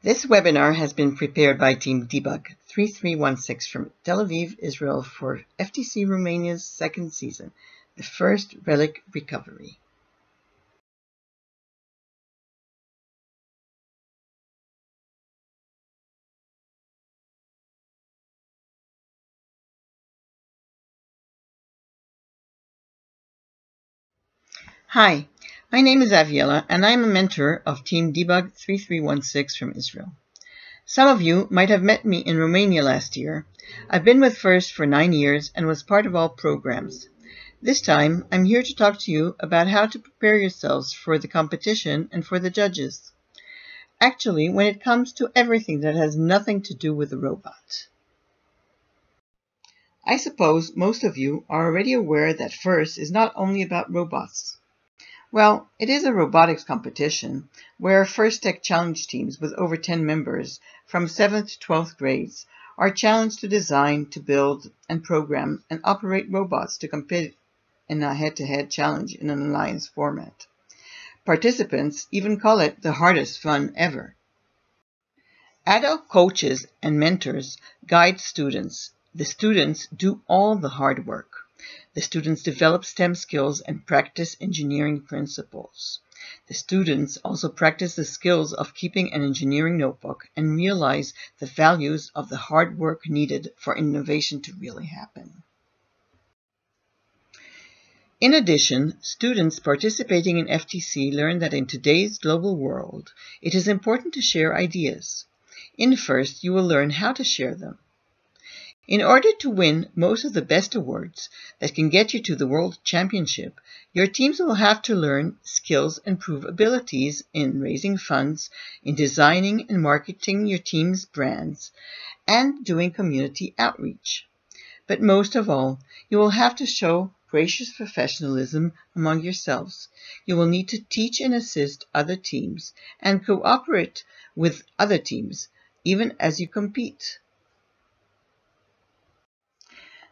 This webinar has been prepared by Team D-Bug 3316 from Tel Aviv, Israel for FTC Romania's second season, the first relic recovery. Hi, my name is Aviela and I'm a mentor of Team D-Bug 3316 from Israel. Some of you might have met me in Romania last year. I've been with FRC for 9 years and was part of all programs. This time, I'm here to talk to you about how to prepare yourselves for the competition and for the judges. Actually, when it comes to everything that has nothing to do with the robot. I suppose most of you are already aware that FRC is not only about robots. Well, it is a robotics competition where FRC Tech Challenge teams with over 10 members from 7th to 12th grades are challenged to design, to build, and program and operate robots to compete in a head-to-head challenge in an alliance format. Participants even call it the hardest fun ever. Adult coaches and mentors guide students. The students do all the hard work. The students develop STEM skills and practice engineering principles. The students also practice the skills of keeping an engineering notebook and realize the values of the hard work needed for innovation to really happen. In addition, students participating in FTC learn that in today's global world, it is important to share ideas. In FRC, you will learn how to share them. In order to win most of the best awards that can get you to the World Championship, your teams will have to learn skills and prove abilities in raising funds, in designing and marketing your team's brands, and doing community outreach. But most of all, you will have to show gracious professionalism among yourselves. You will need to teach and assist other teams and cooperate with other teams, even as you compete.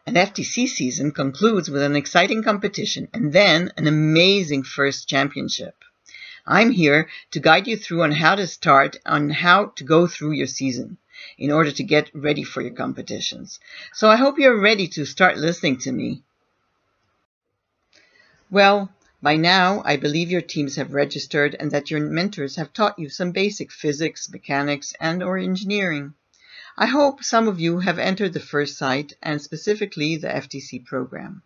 An FTC season concludes with an exciting competition and then an amazing first championship. I'm here to guide you through on how to start, on how to go through your season in order to get ready for your competitions. So I hope you're ready to start listening to me. Well, by now I believe your teams have registered and that your mentors have taught you some basic physics, mechanics, and/or engineering. I hope some of you have entered the FRC site and specifically the FTC program.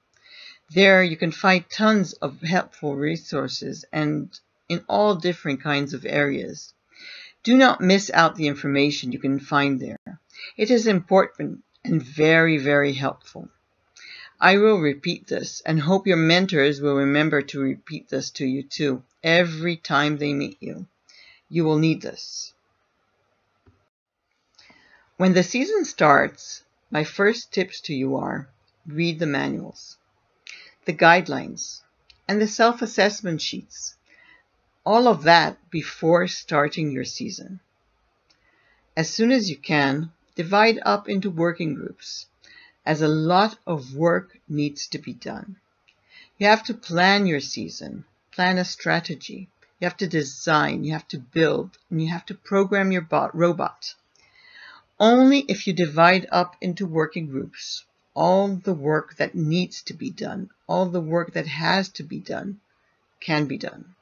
There you can find tons of helpful resources and in all different kinds of areas. Do not miss out the information you can find there. It is important and very, very helpful. I will repeat this and hope your mentors will remember to repeat this to you too every time they meet you. You will need this. When the season starts, my first tips to you are: read the manuals, the guidelines, and the self-assessment sheets. All of that before starting your season. As soon as you can, divide up into working groups, as a lot of work needs to be done. You have to plan your season, plan a strategy. You have to design, you have to build, and you have to program your robot. Only if you divide up into working groups, all the work that needs to be done, all the work that has to be done, can be done.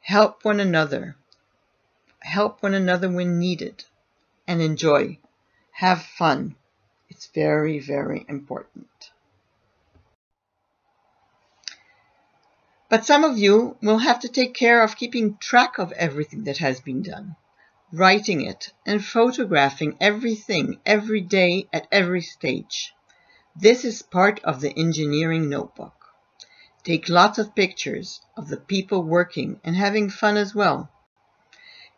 Help one another. Help one another when needed. And enjoy. Have fun. It's very, very important. But some of you will have to take care of keeping track of everything that has been done, writing it and photographing everything every day at every stage. This is part of the engineering notebook. Take lots of pictures of the people working and having fun as well.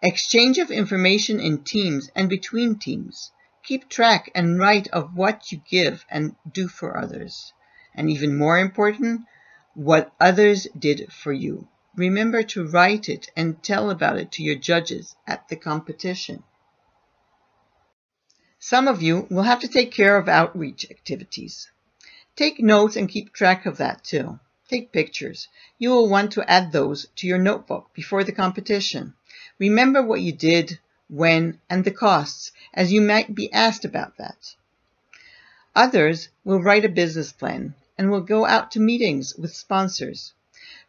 Exchange of information in teams and between teams. Keep track and write of what you give and do for others. And even more important, what others did for you. Remember to write it and tell about it to your judges at the competition. Some of you will have to take care of outreach activities. Take notes and keep track of that too. Take pictures. You will want to add those to your notebook before the competition. Remember what you did, when, and the costs, as you might be asked about that. Others will write a business plan and will go out to meetings with sponsors.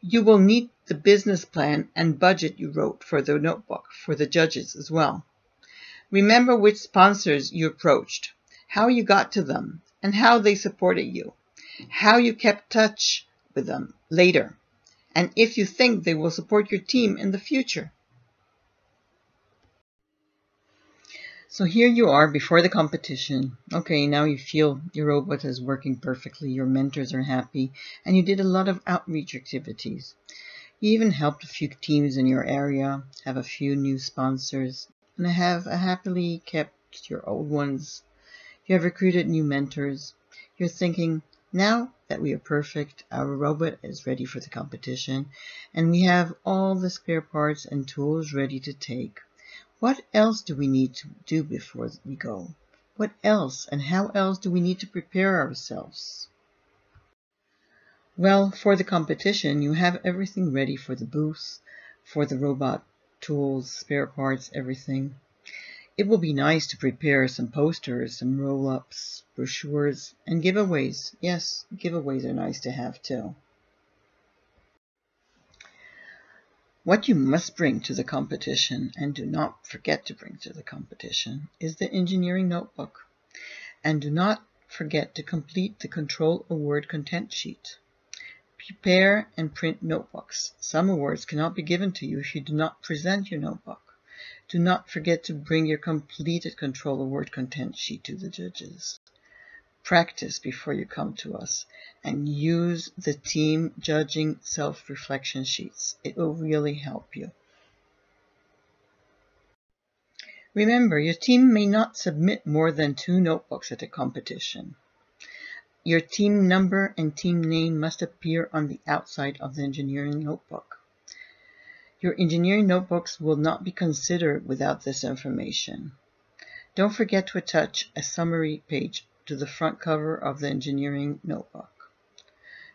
You will need the business plan and budget you wrote for the notebook for the judges as well. Remember which sponsors you approached, how you got to them, and how they supported you, how you kept touch with them later, and if you think they will support your team in the future. So here you are before the competition. Okay, now you feel your robot is working perfectly, your mentors are happy, and you did a lot of outreach activities. You even helped a few teams in your area, have a few new sponsors, and have happily kept your old ones. You have recruited new mentors. You're thinking, now that we are perfect, our robot is ready for the competition, and we have all the spare parts and tools ready to take. What else do we need to do before we go? What else and how else do we need to prepare ourselves? Well, for the competition, you have everything ready for the booth, for the robot, tools, spare parts, everything. It will be nice to prepare some posters, some roll-ups, brochures, and giveaways. Yes, giveaways are nice to have too. What you must bring to the competition, and do not forget to bring to the competition, is the engineering notebook. And do not forget to complete the Control Award content sheet. Prepare and print notebooks. Some awards cannot be given to you if you do not present your notebook. Do not forget to bring your completed Control Award content sheet to the judges. Practice before you come to us, and use the team judging self-reflection sheets. It will really help you. Remember, your team may not submit more than 2 notebooks at a competition. Your team number and team name must appear on the outside of the engineering notebook. Your engineering notebooks will not be considered without this information. Don't forget to attach a summary page to the front cover of the engineering notebook.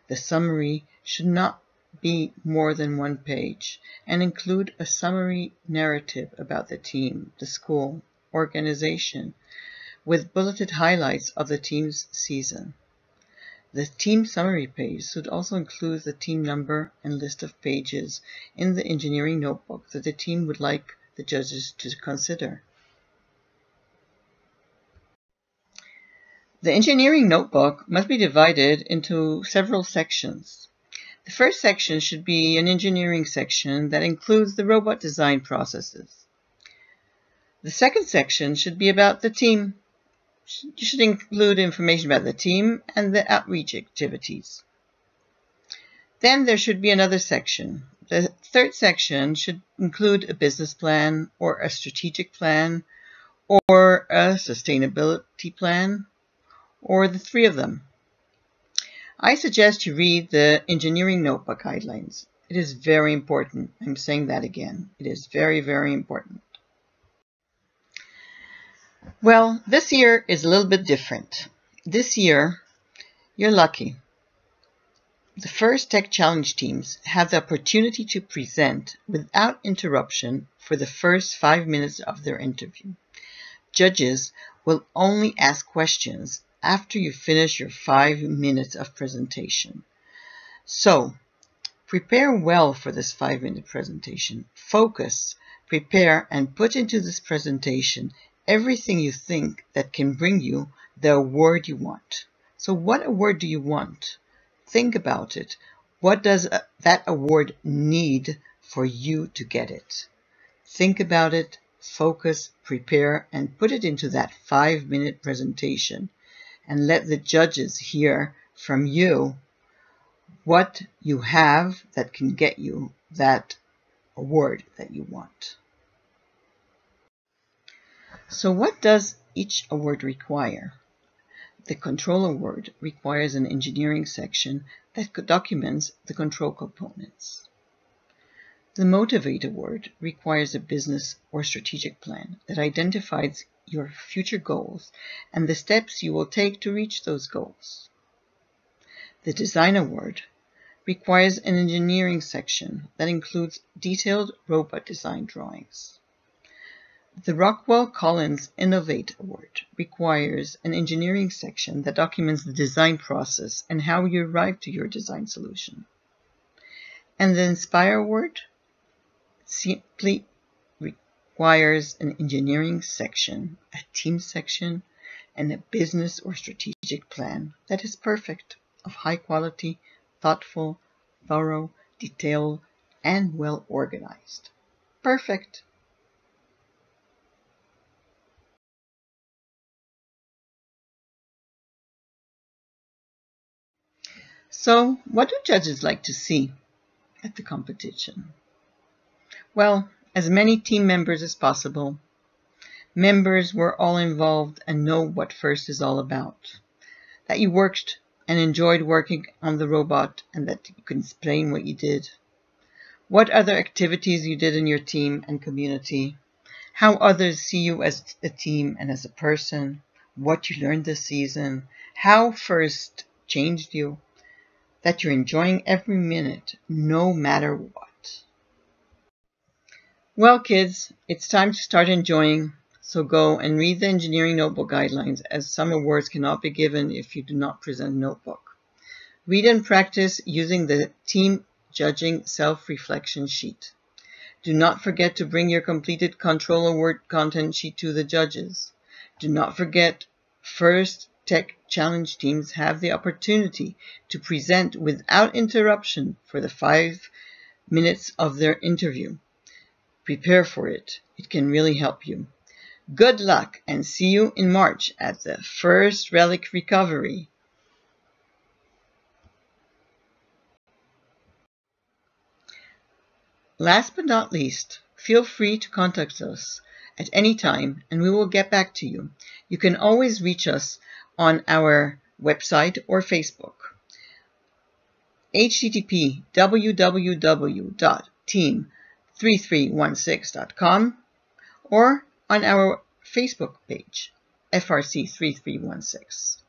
The summary should not be more than 1 page and include a summary narrative about the team, the school, organization, with bulleted highlights of the team's season. The team summary page should also include the team number and list of pages in the engineering notebook that the team would like the judges to consider. The engineering notebook must be divided into several sections. The first section should be an engineering section that includes the robot design processes. The second section should be about the team. You should include information about the team and the outreach activities. Then there should be another section. The third section should include a business plan or a strategic plan or a sustainability plan, or the 3 of them. I suggest you read the engineering notebook guidelines. It is very important. I'm saying that again. It is very, very important. Well, this year is a little bit different. This year, you're lucky. The first Tech Challenge teams have the opportunity to present without interruption for the first 5 minutes of their interview. Judges will only ask questions after you finish your 5 minutes of presentation. So, prepare well for this 5-minute presentation. Focus, prepare, and put into this presentation everything you think that can bring you the award you want. So what award do you want? Think about it. What does that award need for you to get it? Think about it, focus, prepare, and put it into that 5-minute presentation. And let the judges hear from you what you have that can get you that award that you want. So what does each award require? The Control Award requires an engineering section that documents the control components. The Motivate Award requires a business or strategic plan that identifies your future goals and the steps you will take to reach those goals. The Design Award requires an engineering section that includes detailed robot design drawings. The Rockwell Collins Innovate Award requires an engineering section that documents the design process and how you arrived to your design solution. And the Inspire Award simply requires an engineering section, a team section, and a business or strategic plan that is perfect, of high quality, thoughtful, thorough, detailed, and well organized. Perfect. So, what do judges like to see at the competition? Well, as many team members as possible. Members were all involved and know what FRC is all about. That you worked and enjoyed working on the robot and that you can explain what you did. What other activities you did in your team and community. How others see you as a team and as a person. What you learned this season. How FRC changed you. That you're enjoying every minute, no matter what. Well, kids, it's time to start enjoying. So go and read the engineering notebook guidelines, as some awards cannot be given if you do not present a notebook. Read and practice using the team judging self-reflection sheet. Do not forget to bring your completed control award content sheet to the judges. Do not forget, FRC Tech Challenge teams have the opportunity to present without interruption for the 5 minutes of their interview. Prepare for it. It can really help you. Good luck and see you in March at the FRC Relic Recovery. Last but not least, feel free to contact us at any time and we will get back to you. You can always reach us on our website or Facebook. http www.team3316.com or on our Facebook page, FRC 3316.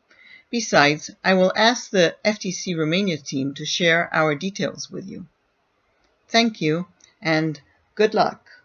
Besides, I will ask the FTC Romania team to share our details with you. Thank you and good luck.